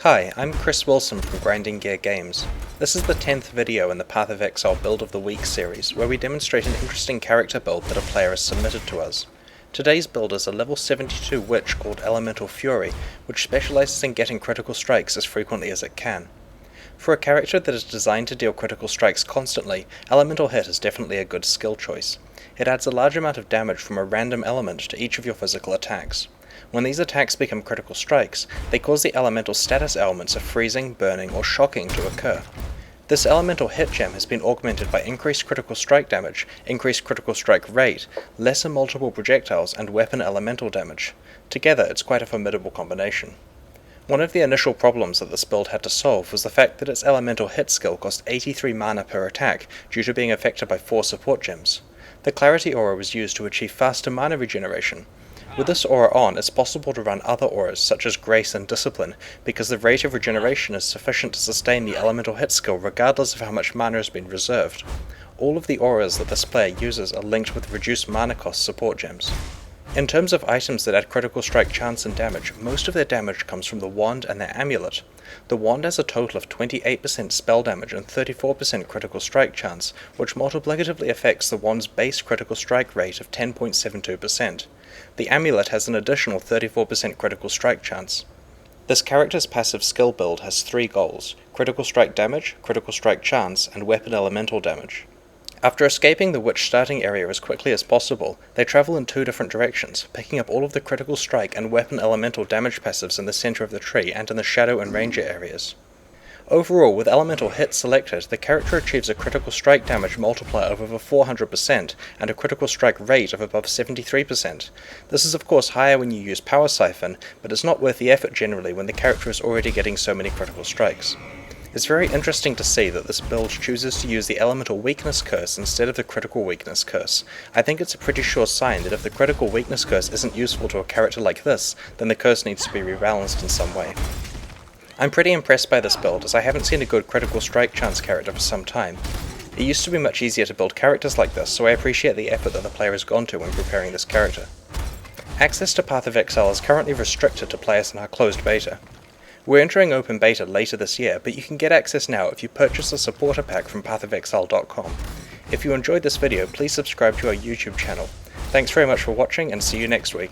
Hi, I'm Chris Wilson from Grinding Gear Games. This is the 10th video in the Path of Exile Build of the Week series, where we demonstrate an interesting character build that a player has submitted to us. Today's build is a level 72 witch called Elemental Fury, which specializes in getting critical strikes as frequently as it can. For a character that is designed to deal critical strikes constantly, Elemental Hit is definitely a good skill choice. It adds a large amount of damage from a random element to each of your physical attacks. When these attacks become critical strikes, they cause the elemental status elements of freezing, burning, or shocking to occur. This elemental hit gem has been augmented by increased critical strike damage, increased critical strike rate, lesser multiple projectiles, and weapon elemental damage. Together, it's quite a formidable combination. One of the initial problems that this build had to solve was the fact that its elemental hit skill cost 83 mana per attack due to being affected by 4 support gems. The Clarity Aura was used to achieve faster mana regeneration. With this aura on, it's possible to run other auras such as Grace and Discipline, because the rate of regeneration is sufficient to sustain the elemental hit skill regardless of how much mana has been reserved. All of the auras that this player uses are linked with reduced mana cost support gems. In terms of items that add critical strike chance and damage, most of their damage comes from the wand and their amulet. The wand has a total of 28% spell damage and 34% critical strike chance, which multiplicatively affects the wand's base critical strike rate of 10.72%. The amulet has an additional 34% critical strike chance. This character's passive skill build has 3 goals: critical strike damage, critical strike chance, and weapon elemental damage. After escaping the witch starting area as quickly as possible, they travel in 2 different directions, picking up all of the critical strike and weapon elemental damage passives in the center of the tree and in the shadow and ranger areas. Overall, with elemental hit selected, the character achieves a critical strike damage multiplier of over 400% and a critical strike rate of above 73%. This is of course higher when you use Power Siphon, but it's not worth the effort generally when the character is already getting so many critical strikes. It's very interesting to see that this build chooses to use the Elemental Weakness Curse instead of the Critical Weakness Curse. I think it's a pretty sure sign that if the Critical Weakness Curse isn't useful to a character like this, then the curse needs to be rebalanced in some way. I'm pretty impressed by this build, as I haven't seen a good critical strike chance character for some time. It used to be much easier to build characters like this, so I appreciate the effort that the player has gone to when preparing this character. Access to Path of Exile is currently restricted to players in our closed beta. We're entering open beta later this year, but you can get access now if you purchase a supporter pack from pathofexile.com. If you enjoyed this video, please subscribe to our YouTube channel. Thanks very much for watching, and see you next week.